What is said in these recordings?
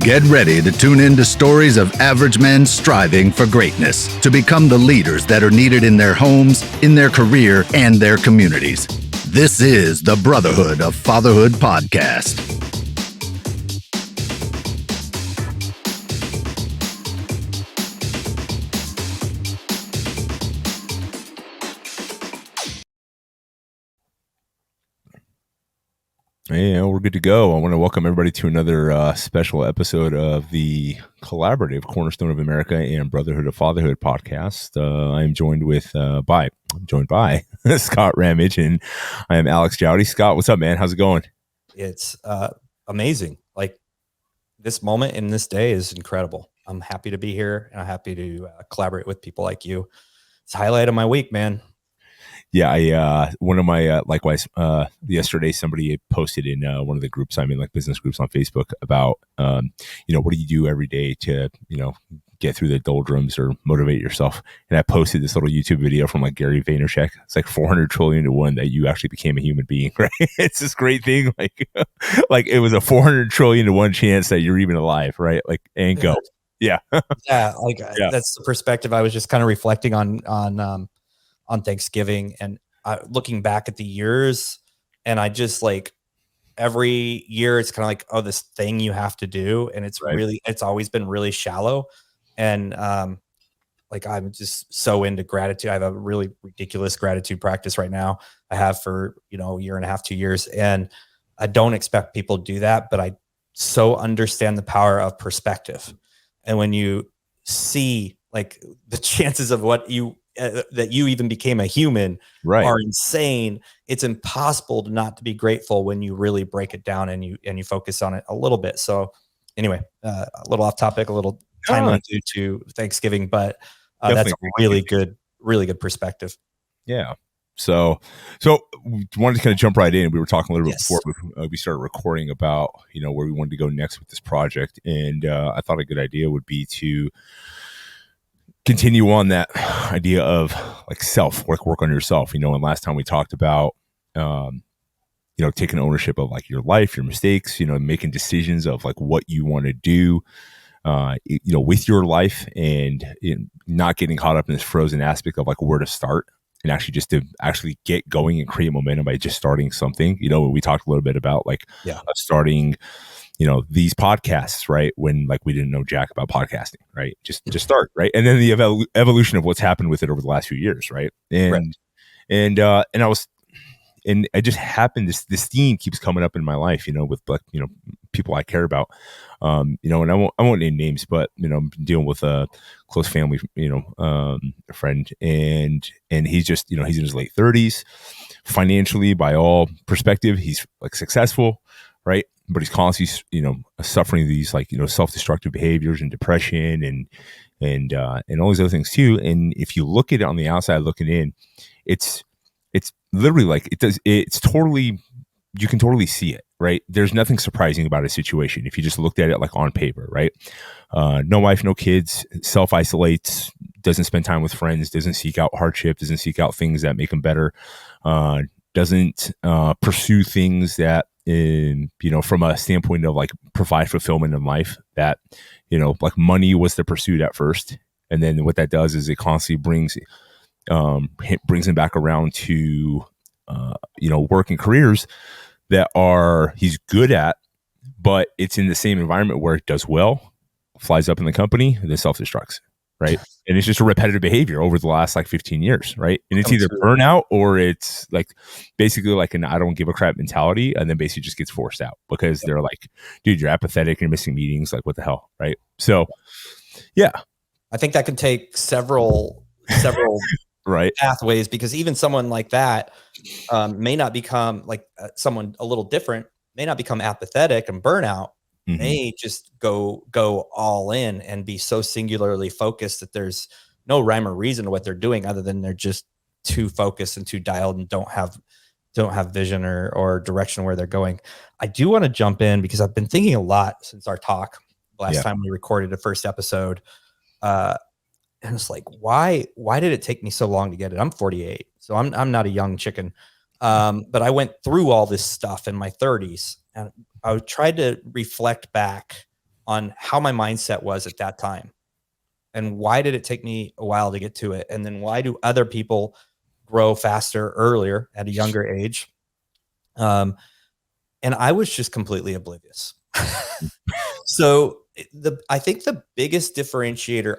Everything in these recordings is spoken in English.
Get ready to tune into stories of average men striving for greatness, to become the leaders that are needed in their homes, in their career, and their communities. This is the Brotherhood of Fatherhood Podcast. Yeah, we're good to go. I want to welcome everybody to another special episode of the collaborative CornerStone of America and Brotherhood of Fatherhood podcast. I'm joined by Scott Ramage, and I am Alex Joudy. Scott, what's up, man? How's it going? It's amazing. Like, this moment in this day is incredible. I'm happy to be here, and I'm happy to collaborate with people like you. It's the highlight of my week, man. Yeah, one of my likewise. Yesterday, somebody had posted in one of the groups I'm in, like business groups on Facebook, about what do you do every day to get through the doldrums or motivate yourself. And I posted this little YouTube video from like Gary Vaynerchuk. It's like 400 trillion to 1 that you actually became a human being, right? It's this great thing, like it was a 400 trillion to 1 chance that you're even alive, right? Like, and go, yeah. That's the perspective I was just kind of reflecting on Thanksgiving, and looking back at the years, and I just, like, every year it's kind of like, oh, this thing you have to do, and it's right. It's always been really shallow, and I'm just so into gratitude. I have a really ridiculous gratitude practice right now. I have for a year and a half, 2 years, and I don't expect people to do that, but I so understand the power of perspective, and when you see like the chances of what that you even became a human are insane. It's impossible not to be grateful when you really break it down and you focus on it a little bit. So anyway, a little off topic, a little timely due to Thanksgiving, but that's a really good perspective. Yeah. So we wanted to kind of jump right in. We were talking a little bit before we started recording about, where we wanted to go next with this project. And I thought a good idea would be to continue on that idea of like work on yourself, and last time we talked about, taking ownership of like your life, your mistakes, making decisions of like what you want to do, with your life, and not getting caught up in this frozen aspect of like where to start, and actually just to actually get going and create momentum by just starting something. We talked a little bit about starting, these podcasts, right? When like we didn't know jack about podcasting, right? Just start, right? And then the evolution of what's happened with it over the last few years, right? And I just happened, this theme keeps coming up in my life, with like, people I care about, and I won't name names, but I'm dealing with a close family, friend, and he's just, he's in his late 30s, financially, by all perspective, he's like successful, right? But he's constantly, suffering these like, self-destructive behaviors and depression and all these other things too. And if you look at it on the outside looking in, it's literally like you can totally see it, right? There's nothing surprising about a situation if you just looked at it like on paper, right? No wife, no kids, self-isolates, doesn't spend time with friends, doesn't seek out hardship, doesn't seek out things that make him better, doesn't pursue things that, from a standpoint of like provide fulfillment in life, that, like money was the pursuit at first. And then what that does is it constantly brings him back around to, work and careers that he's good at, but it's in the same environment where it does well, flies up in the company, and then self-destructs. Right. And it's just a repetitive behavior over the last like 15 years. Right. And it's either burnout or it's like basically like an I don't give a crap mentality, and then basically just gets forced out because they're like, dude, you're apathetic, you're missing meetings. Like, what the hell? Right. So, yeah. I think that could take several right pathways, because even someone like that may not become like someone a little different, may not become apathetic and burnout. Mm-hmm. May just go all in and be so singularly focused that there's no rhyme or reason to what they're doing, other than they're just too focused and too dialed and don't have vision or direction where they're going. I do want to jump in because I've been thinking a lot since our talk last time we recorded the first episode. And it's like, why did it take me so long to get it? I'm 48, so I'm not a young chicken. But I went through all this stuff in my 30s, and I tried to reflect back on how my mindset was at that time. And why did it take me a while to get to it? And then why do other people grow faster earlier at a younger age? And I was just completely oblivious. So I think the biggest differentiator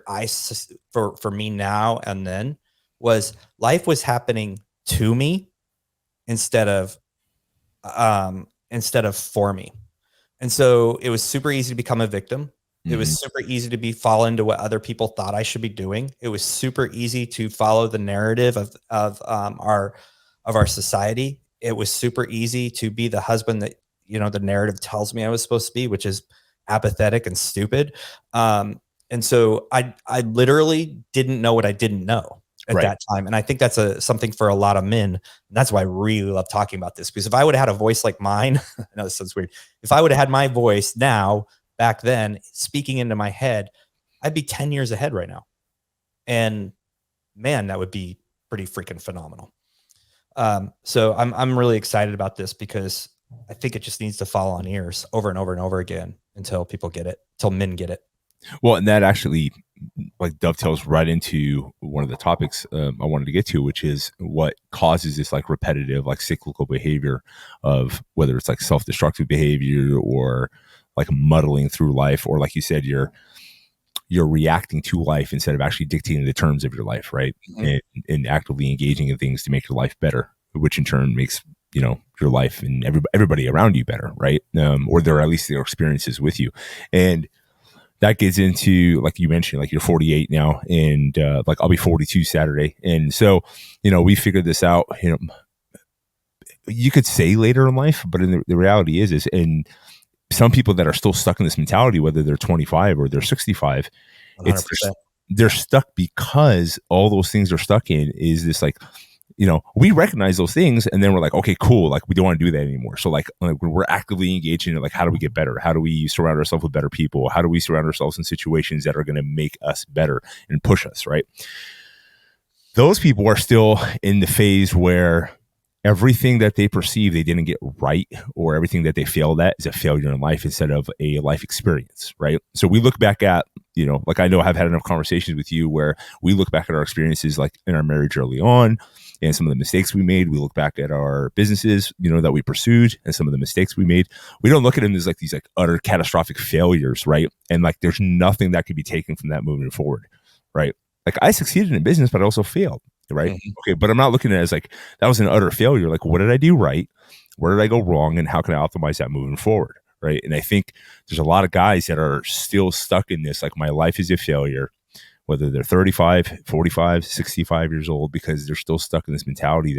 for me now and then was life was happening to me instead of for me. And so it was super easy to become a victim. It was super easy to fall into what other people thought I should be doing. It was super easy to follow the narrative of our society. It was super easy to be the husband that, the narrative tells me I was supposed to be, which is apathetic and stupid. And so I literally didn't know what I didn't know at that time. And I think that's something for a lot of men. And that's why I really love talking about this, because if I would have had a voice like mine, I know this sounds weird. If I would have had my voice now, back then, speaking into my head, I'd be 10 years ahead right now. And man, that would be pretty freaking phenomenal. So I'm really excited about this, because I think it just needs to fall on ears over and over and over again until people get it, until men get it. Well, and that actually dovetails right into one of the topics I wanted to get to, which is what causes this repetitive, cyclical behavior of whether it's self-destructive behavior or muddling through life, or like you said, you're reacting to life instead of actually dictating the terms of your life, right? And actively engaging in things to make your life better, which in turn makes your life and everybody around you better, right? Or at least their experiences with you. And that gets into, like you mentioned, you're 48 now, and I'll be 42 Saturday. And so, we figured this out, you could say later in life, but the reality is, and some people that are still stuck in this mentality, whether they're 25 or they're 65, 100%. They're stuck because all those things they're stuck in is this we recognize those things, and then we're like, okay, cool. We don't want to do that anymore. So when we're actively engaged in it, how do we get better? How do we surround ourselves with better people? How do we surround ourselves in situations that are going to make us better and push us, right? Those people are still in the phase where everything that they perceive they didn't get right, or everything that they failed at, is a failure in life instead of a life experience, right? So we look back at, I know I've had enough conversations with you where we look back at our experiences in our marriage early on, and some of the mistakes we made. We look back at our businesses, that we pursued, and some of the mistakes we made. We don't look at them as these utter catastrophic failures, right? And there's nothing that could be taken from that moving forward, right? I succeeded in business, but I also failed, right? Okay, but I'm not looking at it as that was an utter failure. What did I do right? Where did I go wrong? And how can I optimize that moving forward, right? And I think there's a lot of guys that are still stuck in this, my life is a failure, whether they're 35, 45, 65 years old, because they're still stuck in this mentality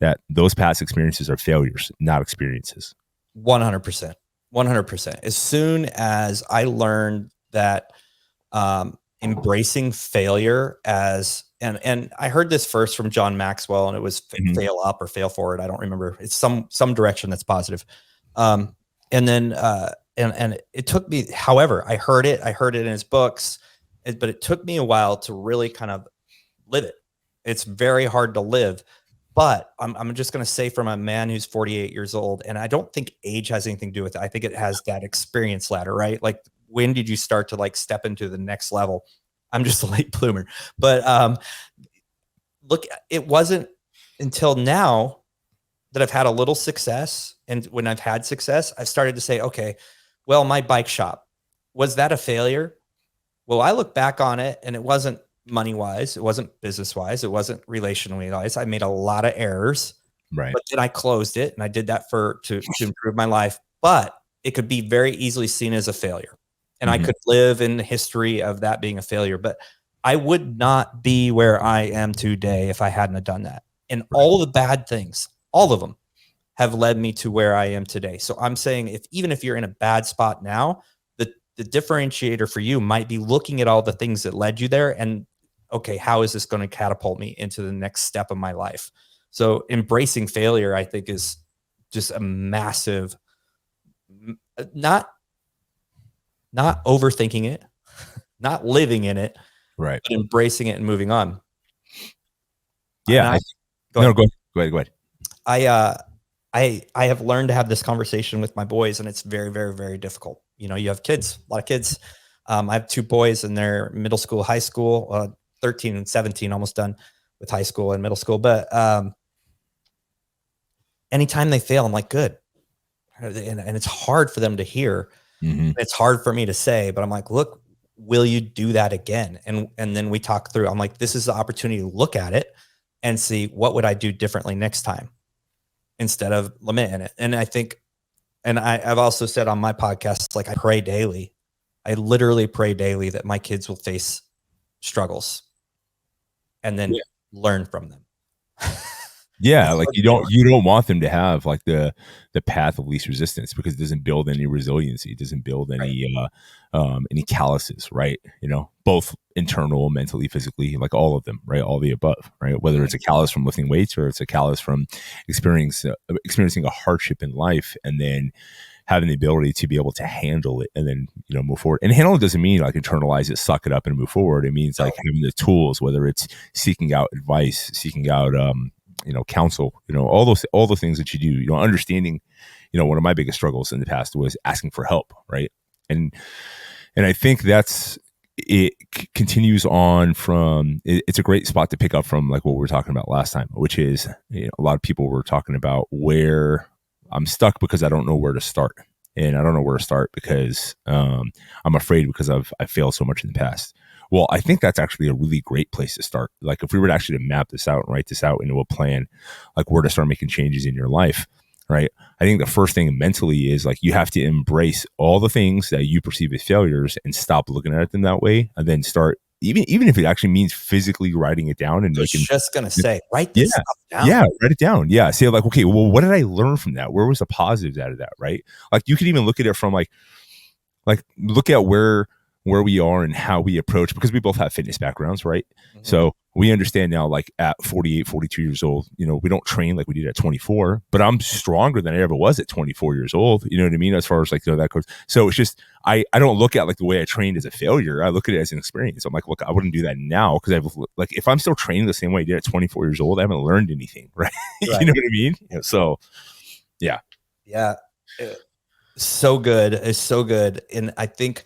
that those past experiences are failures, not experiences. 100%. 100%. As soon as I learned that embracing failure as, and I heard this first from John Maxwell, and it was fail up or fail forward. I don't remember. It's some direction that's positive. And then it took me, however, I heard it in his books, but it took me a while to really kind of live it. It's very hard to live, but I'm just going to say, from a man who's 48 years old, and I don't think age has anything to do with it. I think it has that experience ladder, right? When did you start to step into the next level? I'm just a late bloomer, but look, it wasn't until now that I've had a little success. And when I've had success, I've started to say, okay, well, my bike shop, was that a failure? Well, I look back on it, and it wasn't money-wise, it wasn't business-wise, it wasn't relationally-wise. I made a lot of errors, right? But then I closed it, and I did that to improve my life. But it could be very easily seen as a failure, and I could live in the history of that being a failure. But I would not be where I am today if I hadn't have done that. And all the bad things, all of them, have led me to where I am today. So I'm saying, even if you're in a bad spot now, the differentiator for you might be looking at all the things that led you there, and okay, how is this going to catapult me into the next step of my life? So embracing failure, I think, is just a massive, not overthinking it, not living in it, right? But embracing it and moving on. Yeah. Go ahead. I I have learned to have this conversation with my boys, and it's very, very, very difficult. You know, you have kids, a lot of kids. I have 2 boys in their middle school, high school, 13 and 17, almost done with high school and middle school. But anytime they fail, I'm like, good. And it's hard for them to hear. Mm-hmm. It's hard for me to say, but I'm like, look, will you do that again? And then we talk through, I'm like, this is the opportunity to look at it and see what would I do differently next time instead of lamenting it. And I think, and I've also said on my podcast, like I pray daily. I literally pray daily that my kids will face struggles and then learn from them. Yeah, like you don't want them to have like the path of least resistance, because it doesn't build any resiliency. It doesn't build any calluses, right? You know, both internal, mentally, physically, like all of them, right? All the above, right? Whether it's a callus from lifting weights or it's a callus from experiencing a hardship in life, and then having the ability to be able to handle it and then, you know, move forward. And handle it doesn't mean like internalize it, suck it up and move forward. It means like having the tools, whether it's seeking out advice, seeking out you know, counsel, you know, all the things that you do, you know, understanding, you know, one of my biggest struggles in the past was asking for help. Right. And I think it continues on from, it's a great spot to pick up from like what we were talking about last time, which is, you know, a lot of people were talking about where I'm stuck because I don't know where to start. And I don't know where to start because I'm afraid because I've failed so much in the past. Well, I think that's actually a really great place to start. Like if we were to actually map this out and write this out into a plan, like where to start making changes in your life, right? I think the first thing mentally is like you have to embrace all the things that you perceive as failures and stop looking at them that way, and then start, even if it actually means physically writing it down and making. Just gonna say, write this stuff down. Yeah, write it down. Yeah, say like, okay, well, what did I learn from that? Where was the positives out of that? Right? Like you could even look at it from like look at where we are and how we approach, because we both have fitness backgrounds, right? Mm-hmm. So we understand now, like at 48, 42 years old, you know, we don't train like we did at 24, but I'm stronger than I ever was at 24 years old. You know what I mean? As far as like, you know, that goes. So it's just, I don't look at like the way I trained as a failure. I look at it as an experience. I'm like, look, I wouldn't do that now, because I've like, if I'm still training the same way I did at 24 years old, I haven't learned anything, right? You know what I mean? So yeah. Yeah. So good. It's so good. And I think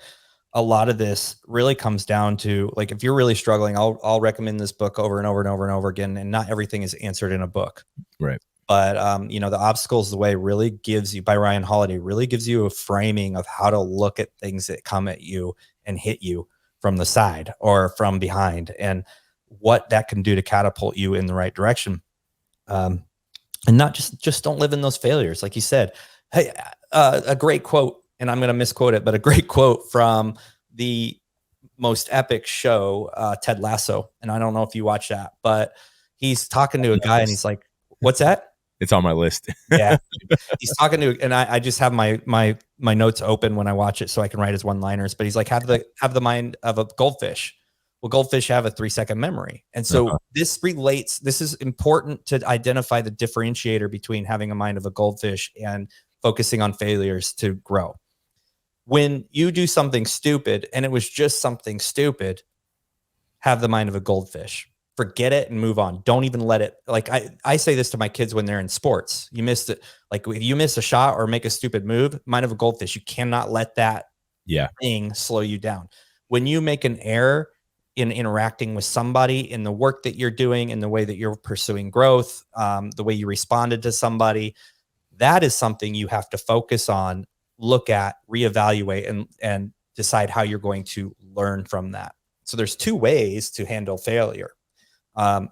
a lot of this really comes down to, like, if you're really struggling, I'll recommend this book over and over and over and over again. And not everything is answered in a book. Right. But, you know, The Obstacles the Way really gives you, by Ryan Holiday, really gives you a framing of how to look at things that come at you and hit you from the side or from behind, and what that can do to catapult you in the right direction. And not just don't live in those failures. Like you said, hey, a great quote, and I'm going to misquote it, but a great quote from the most epic show, Ted Lasso. And I don't know if you watch that, but he's talking to a guy and he's like, what's that? It's on my list. Yeah. He's talking to, and I just have my notes open when I watch it so I can write his one-liners, but he's like, have the mind of a goldfish. Well, goldfish have a 3-second memory. And so this is important to identify the differentiator between having a mind of a goldfish and focusing on failures to grow. When you do something stupid and it was just something stupid, have the mind of a goldfish. Forget it and move on. Don't even let it, like I say this to my kids when they're in sports. You missed it. Like if you miss a shot or make a stupid move, mind of a goldfish, you cannot let that thing slow you down. When you make an error in interacting with somebody, in the work that you're doing, in the way that you're pursuing growth, the way you responded to somebody, that is something you have to focus on, look at, reevaluate, and decide how you're going to learn from that. So there's 2 ways to handle failure. Mind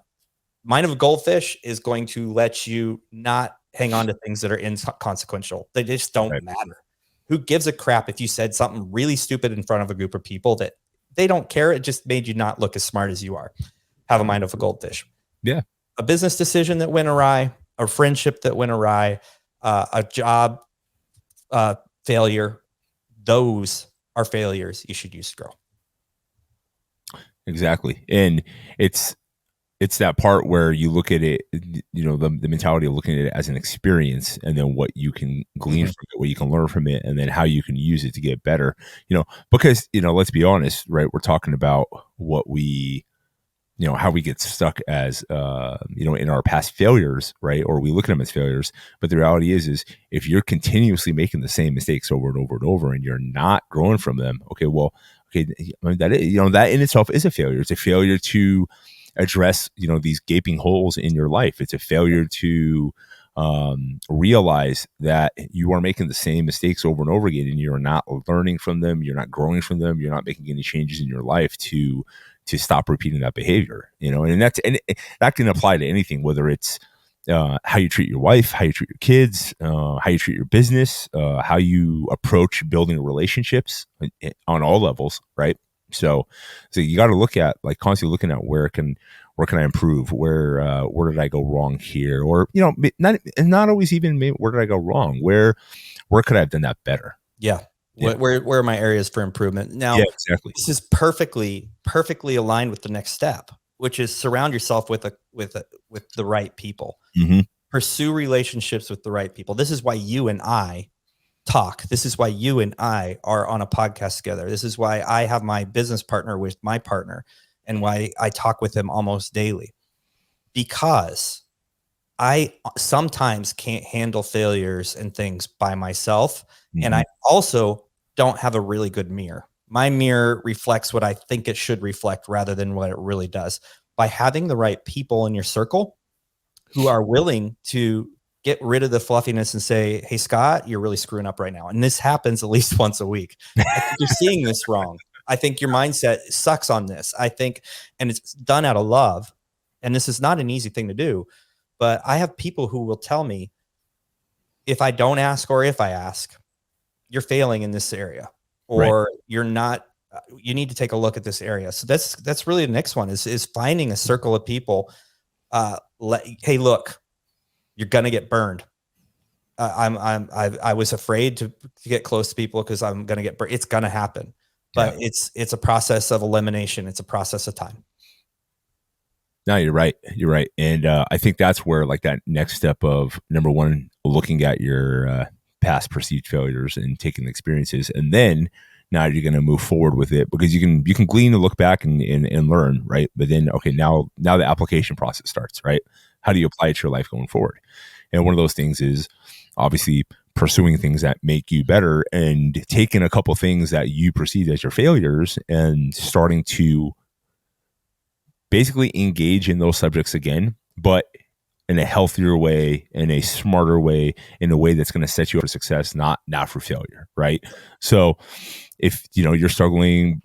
of a goldfish is going to let you not hang on to things that are inconsequential. They just don't matter. Who gives a crap if you said something really stupid in front of a group of people that they don't care? It just made you not look as smart as you are. Have a mind of a goldfish. Yeah. A business decision that went awry, a friendship that went awry, a job failure, those are failures you should use to grow. Exactly. And it's that part where you look at it, you know, the mentality of looking at it as an experience, and then what you can glean from it, what you can learn from it, and then how you can use it to get better, you know, because, you know, let's be honest, right? We're talking about what we how we get stuck as, in our past failures, right? Or we look at them as failures. But the reality is if you're continuously making the same mistakes over and over and over, and you're not growing from them, that in itself is a failure. It's a failure to address, these gaping holes in your life. It's a failure to realize that you are making the same mistakes over and over again, and you're not learning from them. You're not growing from them. You're not making any changes in your life to stop repeating that behavior, and that can apply to anything, whether it's how you treat your wife, how you treat your kids, how you treat your business, how you approach building relationships on all levels, right? So you got to look at, like, constantly looking at where can I improve? Where did I go wrong here? Or, not always even where did I go wrong? Where could I have done that better? Yeah. Where are my areas for improvement? Now, exactly. This is perfectly aligned with the next step, which is surround yourself with the right people. Mm-hmm. Pursue relationships with the right people. This is why you and I talk. This is why you and I are on a podcast together. This is why I have my business partner with my partner, and why I talk with him almost daily, because I sometimes can't handle failures and things by myself. Mm-hmm. And I also don't have a really good mirror. My mirror reflects what I think it should reflect rather than what it really does. By having the right people in your circle who are willing to get rid of the fluffiness and say, hey, Scott, you're really screwing up right now. And this happens at least once a week. I think you're seeing this wrong. I think your mindset sucks on this. I think, and it's done out of love. And this is not an easy thing to do. But I have people who will tell me, if I don't ask or if I ask, you're failing in this area, or you're not, you need to take a look at this area. So that's really the next one is finding a circle of people. Hey, look, you're going to get burned. I was afraid to get close to people because I'm going to get burned. It's going to happen, but it's a process of elimination. It's a process of time. No, you're right. You're right. And I think that's where, like, that next step of, number one, looking at your past perceived failures and taking the experiences, and then now you're going to move forward with it, because you can glean and look back and learn, right? But then, okay, now the application process starts, right? How do you apply it to your life going forward? And one of those things is obviously pursuing things that make you better, and taking a couple things that you perceive as your failures and starting to basically engage in those subjects again, but in a healthier way, in a smarter way, in a way that's going to set you up for success, not for failure, right? So if, you're struggling,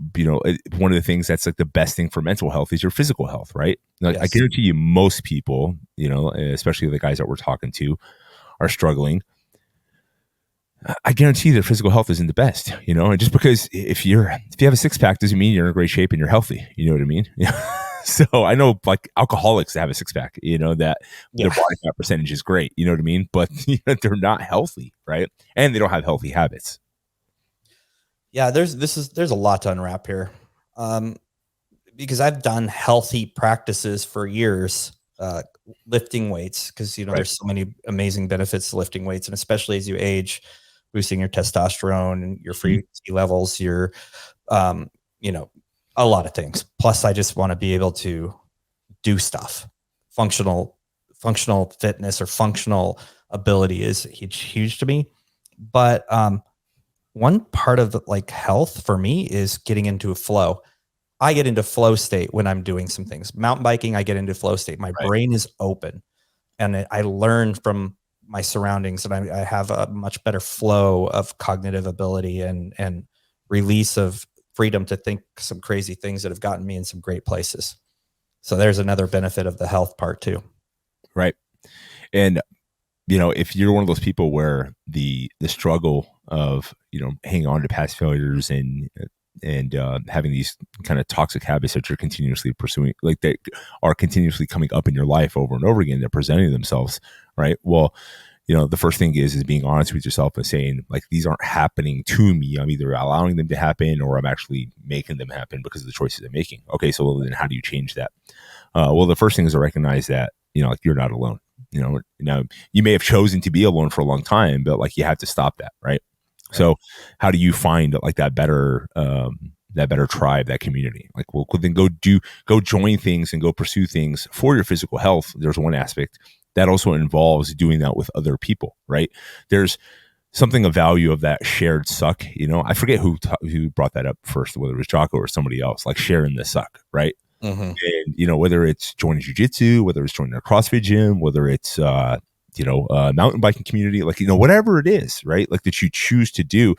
one of the things that's, like, the best thing for mental health is your physical health, right? Like, yes. I guarantee you most people, especially the guys that we're talking to, are struggling. I guarantee their physical health isn't the best, and just because if you have a six pack doesn't mean you're in great shape and you're healthy. You know what I mean? So I know, like, alcoholics that have a six pack, that their body fat percentage is great. You know what I mean? But they're not healthy, right? And they don't have healthy habits. Yeah, there's a lot to unwrap here, because I've done healthy practices for years, lifting weights, because there's so many amazing benefits to lifting weights, and especially as you age, boosting your testosterone and your free T levels, your a lot of things. Plus, I just want to be able to do stuff. Functional fitness or functional ability is huge to me. But one part of like health for me is getting into a flow. I get into flow state when I'm doing some things. Mountain biking, I get into flow state. My brain is open, and I learn from my surroundings, and I have a much better flow of cognitive ability and release of freedom to think some crazy things that have gotten me in some great places. So there's another benefit of the health part too. Right. And, if you're one of those people where the struggle of, hanging on to past failures and having these kind of toxic habits that you're continuously pursuing, like, that are continuously coming up in your life over and over again, they're presenting themselves, right? Well, the first thing is being honest with yourself and saying, like, these aren't happening to me. I'm either allowing them to happen, or I'm actually making them happen because of the choices I'm making. Okay, so then how do you change that? Well, the first thing is to recognize that, like, you're not alone. Now you may have chosen to be alone for a long time, but, like, you have to stop that, right? So how do you find, like, that better that better tribe, that community. Like, well, then go join things and go pursue things for your physical health. There's one aspect that also involves doing that with other people, right? There's something of value of that shared suck. I forget who brought that up first, whether it was Jocko or somebody else, like sharing the suck, right? Mm-hmm. And whether it's joining jiu-jitsu, whether it's joining a CrossFit gym, whether it's mountain biking community, like whatever it is, right? Like that you choose to do.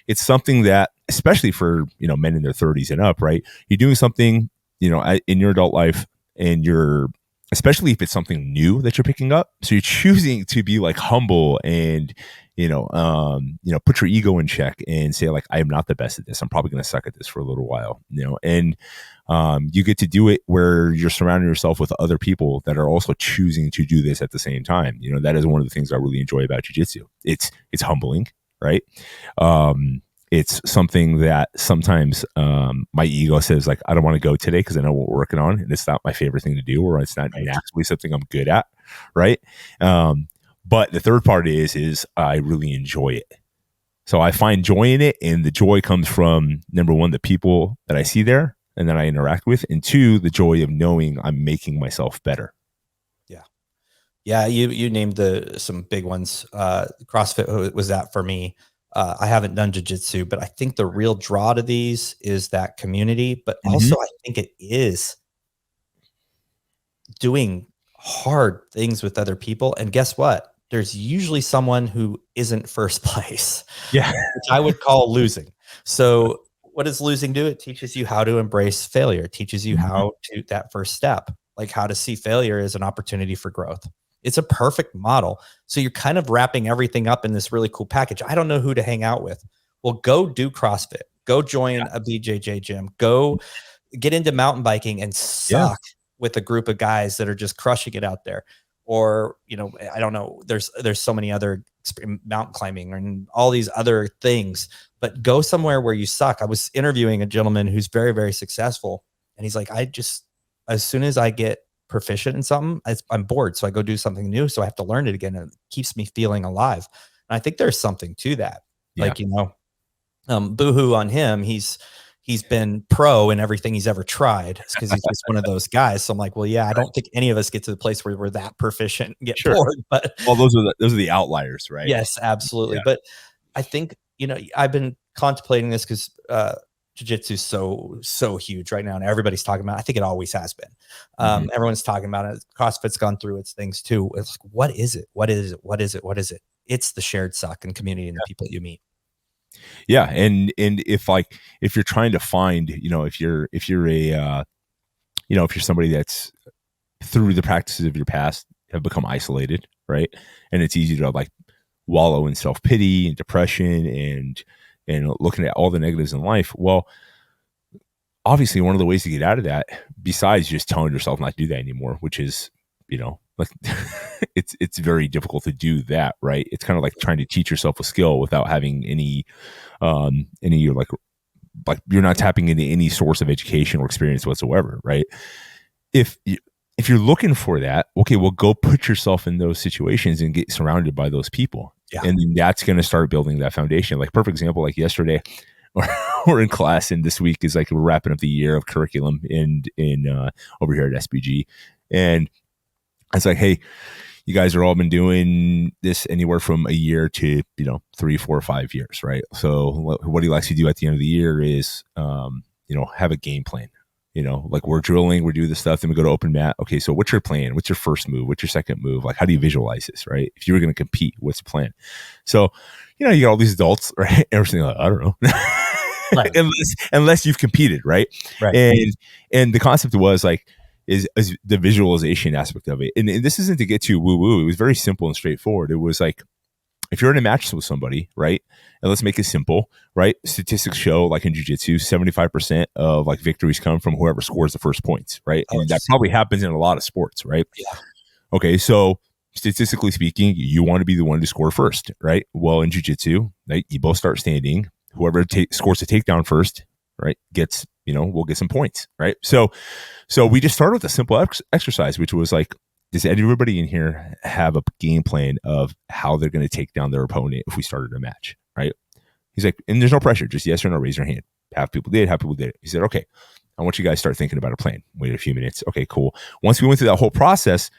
It's something that, especially for men in their 30s and up, right? You're doing something in your adult life, and especially if it's something new that you're picking up. So you're choosing to be like humble and put your ego in check and say like, I am not the best at this. I'm probably going to suck at this for a little while, and you get to do it where you're surrounding yourself with other people that are also choosing to do this at the same time. That is one of the things I really enjoy about jiu-jitsu. It's humbling, right? It's something that sometimes my ego says like, I don't want to go today because I know what we're working on and it's not my favorite thing to do, or it's not naturally something I'm good at, right? But the third part is I really enjoy it. So I find joy in it, and the joy comes from, number one, the people that I see there and that I interact with, and two, the joy of knowing I'm making myself better. Yeah. You named some big ones. CrossFit was that for me. I haven't done jiu-jitsu, but I think the real draw to these is that community, but also I think it is doing hard things with other people. And guess what? There's usually someone who isn't first place, which I would call losing. So what does losing do? It teaches you how to embrace failure. It teaches you how to, that first step, like how to see failure as an opportunity for growth. It's a perfect model. So you're kind of wrapping everything up in this really cool package. I don't know who to hang out with. Well, go do CrossFit, go join a BJJ gym, go get into mountain biking and suck with a group of guys that are just crushing it out there. Or, I don't know, there's so many other mountain climbing and all these other things, but go somewhere where you suck. I was interviewing a gentleman who's very, very successful. And he's like, as soon as I get proficient in something, I'm bored. So I go do something new. So I have to learn it again. And it keeps me feeling alive. And I think there's something to that. Like, boohoo on him. He's been pro in everything he's ever tried because he's just one of those guys. So I'm like, well, I don't think any of us get to the place where we're that proficient and get bored. But those are the outliers, right? Yes, absolutely. Yeah. But I think, I've been contemplating this because jiu-jitsu is so huge right now, and everybody's talking about it. I think it always has been. Everyone's talking about it. CrossFit's gone through its things too. It's like, what is it? What is it? What is it? What is it? It's the shared suck and community and the people you meet. Yeah. And if you're trying to find, if you're somebody that's through the practices of your past have become isolated, right? And it's easy to like wallow in self-pity and depression and looking at all the negatives in life. Well, obviously one of the ways to get out of that, besides just telling yourself not to do that anymore, which is, like it's very difficult to do that, right? It's kind of like trying to teach yourself a skill without having any like you're not tapping into any source of education or experience whatsoever, right? If you're looking for that, okay, well, go put yourself in those situations and get surrounded by those people. Yeah. And then that's going to start building that foundation. Like perfect example, like yesterday we're in class, and this week is like we're wrapping up the year of curriculum in over here at SBG. And I was like, hey, you guys are all been doing this anywhere from a year to, 3, 4, 5 years, right? So what he likes to do at the end of the year is, have a game plan. Like we're drilling, we do this stuff, then we go to open mat. Okay, so what's your plan? What's your first move? What's your second move? Like, how do you visualize this, right? If you were going to compete, what's the plan? So, you got all these adults, right? Everything like, I don't know. Right. unless you've competed, right? And the concept was like, is the visualization aspect of it. And this isn't to get too woo-woo. It was very simple and straightforward. It was like, if you're in a match with somebody, right? And let's make it simple, right? Statistics show, like in jiu-jitsu, 75% of like victories come from whoever scores the first points, right? And that probably happens in a lot of sports, right? Yeah. Okay, so statistically speaking, you want to be the one to score first, right? Well, in jiu-jitsu, right, you both start standing. Whoever scores the takedown first, right, gets, we'll get some points, right? So we just started with a simple exercise, which was like, does everybody in here have a game plan of how they're going to take down their opponent if we started a match, right? He's like, and there's no pressure, just yes or no, raise your hand. Half people did, half people didn't. He said, okay, I want you guys to start thinking about a plan. Waited a few minutes. Okay, cool. Once we went through that whole process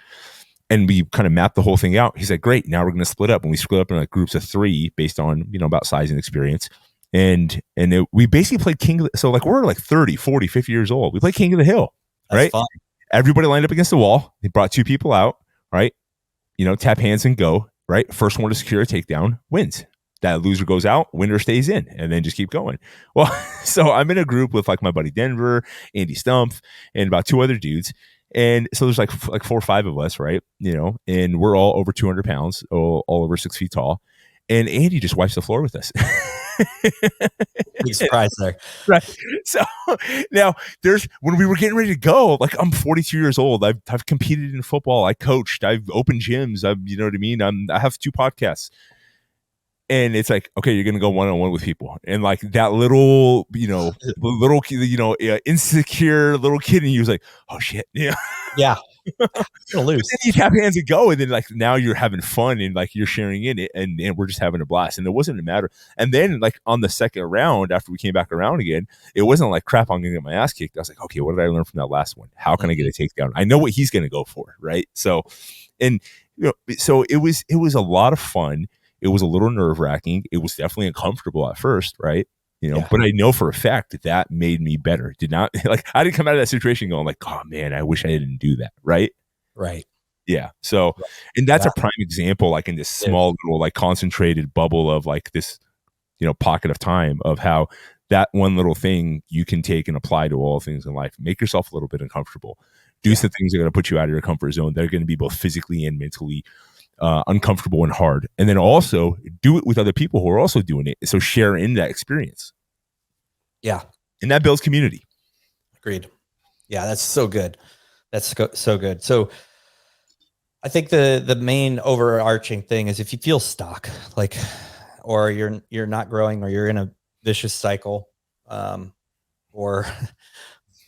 and we kind of mapped the whole thing out, he said, great, now we're going to split up. And we split up in like groups of 3 based on, about size and experience. And we basically played King of the, so like we're like 30, 40, 50 years old. We played King of the Hill, right? Fun. Everybody lined up against the wall. They brought 2 people out, right? Tap hands and go, right? First one to secure a takedown wins. That loser goes out, winner stays in, and then just keep going. Well, so I'm in a group with like my buddy Denver, Andy Stumpf, and about 2 other dudes. And so there's like 4 or 5 of us, right? And we're all over 200 pounds, all over 6 feet tall. And Andy just wipes the floor with us. Big surprise there. Right. So now when we were getting ready to go, like I'm 42 years old. I've competed in football. I coached. I've opened gyms. You know what I mean? I have 2 podcasts. And it's like, okay, you're going to go one-on-one with people. And like that little, insecure little kid in you was like, oh shit. Yeah. Yeah. You'll lose. Then you tap hands and go. And then like now you're having fun and like you're sharing in it and we're just having a blast. And it wasn't a matter. And then like on the second round, after we came back around again, it wasn't like crap, I'm going to get my ass kicked. I was like, okay, what did I learn from that last one? How can I get a takedown? I know what he's going to go for. Right. So, and so it was a lot of fun. It was a little nerve wracking. It was definitely uncomfortable at first. Right. But I know for a fact that made me better. Did not like, I didn't come out of that situation going like, oh man, I wish I didn't do that. Right. Right. Yeah. So, and that's a prime example, like in this small little, like concentrated bubble of like this, pocket of time of how that one little thing you can take and apply to all things in life. Make yourself a little bit uncomfortable. Do some things that are going to put you out of your comfort zone. They're going to be both physically and mentally uncomfortable and hard. And then also do it with other people who are also doing it. So share in that experience. Yeah. And that builds community. Agreed. Yeah. That's so good. That's so good. So I think the main overarching thing is if you feel stuck, like, or you're not growing, or you're in a vicious cycle, or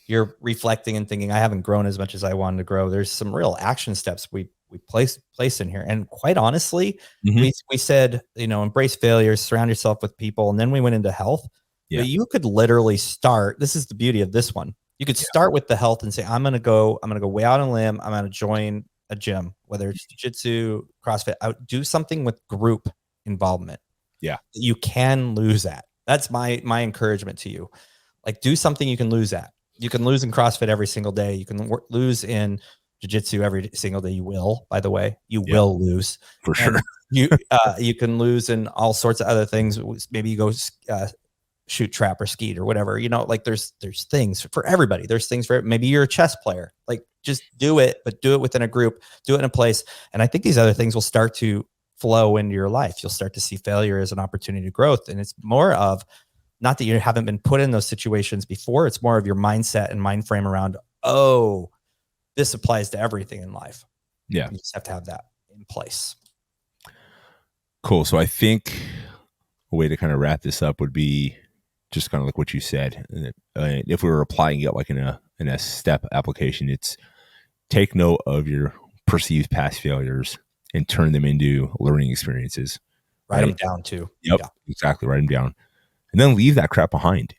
you're reflecting and thinking, I haven't grown as much as I wanted to grow. There's some real action steps we place in here. And quite honestly, we said, embrace failures, surround yourself with people. And then we went into health. Yeah. But you could literally start. This is the beauty of this one. You could start with the health and say, I'm going to go way out on a limb. I'm going to join a gym, whether it's jiu-jitsu, CrossFit, do something with group involvement. Yeah. You can lose at. That's my encouragement to you. Like, do something you can lose at. You can lose in CrossFit every single day. You can lose in jiu-jitsu every single day. You will, by the way, will lose for sure. You can lose in all sorts of other things. Maybe you go shoot trap or skeet or whatever, like there's things for everybody. There's things for, maybe you're a chess player, like just do it, but do it within a group, do it in a place. And I think these other things will start to flow into your life. You'll start to see failure as an opportunity to growth. And it's more of, not that you haven't been put in those situations before. It's more of your mindset and mind frame around, oh, this applies to everything in life. Yeah. You just have to have that in place. Cool. So I think a way to kind of wrap this up would be just kind of like what you said. If we were applying it like in a step application, it's take note of your perceived past failures and turn them into learning experiences. Write them down too. Yep, exactly. Write them down, and then leave that crap behind.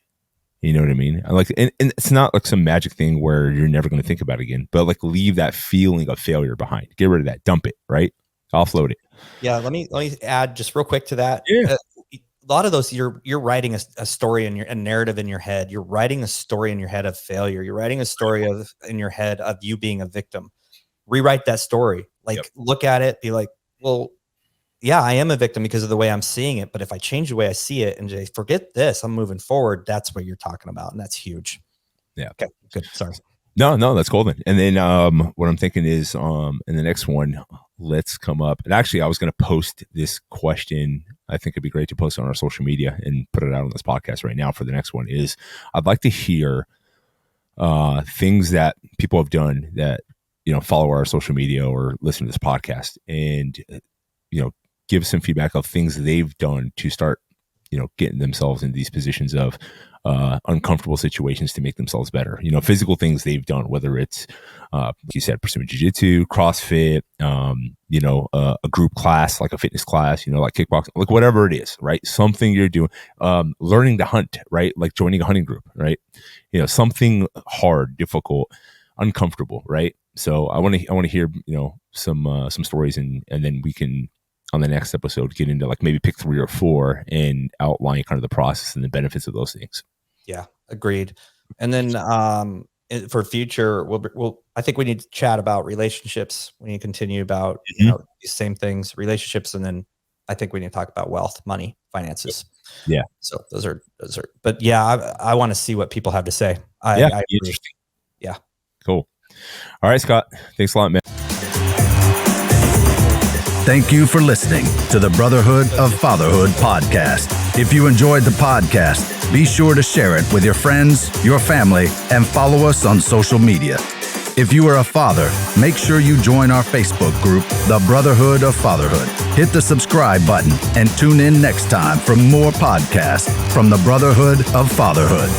You know what I mean? Like, and it's not like some magic thing where you're never going to think about it again, but like leave that feeling of failure behind. Get rid of that. Dump it. Right? Offload it. Yeah. Let me add just real quick to that. Yeah. A lot of those, you're writing a story a narrative in your head. You're writing a story in your head of failure. You're writing a story in your head of you being a victim. Rewrite that story. Like, look at it, be like, well, yeah, I am a victim because of the way I'm seeing it. But if I change the way I see it and just forget this, I'm moving forward. That's what you're talking about. And that's huge. Yeah. Okay. Good. Sorry. No, that's golden. And then what I'm thinking is in the next one, let's come up. And actually, I was going to post this question. I think it'd be great to post it on our social media and put it out on this podcast right now for the next one is I'd like to hear things that people have done that, follow our social media or listen to this podcast and, give some feedback of things they've done to start getting themselves in these positions of uncomfortable situations to make themselves better. Physical things they've done, whether it's, like you said, pursuing jiu-jitsu, CrossFit, a group class, like a fitness class, like kickboxing, like whatever it is, right? Something you're doing, learning to hunt, right? Like joining a hunting group, right? Something hard, difficult, uncomfortable, right? So I want to hear, some stories, and then we can, on the next episode, get into like maybe pick 3 or 4 and outline kind of the process and the benefits of those things. Yeah, agreed. And then for future, I think we need to chat about relationships. We need to continue about these same things, relationships, and then I think we need to talk about wealth, money, finances. Yeah. So those are. But yeah, I want to see what people have to say. I interesting. Yeah. Cool. All right, Scott. Thanks a lot, man. Thank you for listening to the Brotherhood of Fatherhood podcast. If you enjoyed the podcast, be sure to share it with your friends, your family, and follow us on social media. If you are a father, make sure you join our Facebook group, the Brotherhood of Fatherhood. Hit the subscribe button and tune in next time for more podcasts from the Brotherhood of Fatherhood.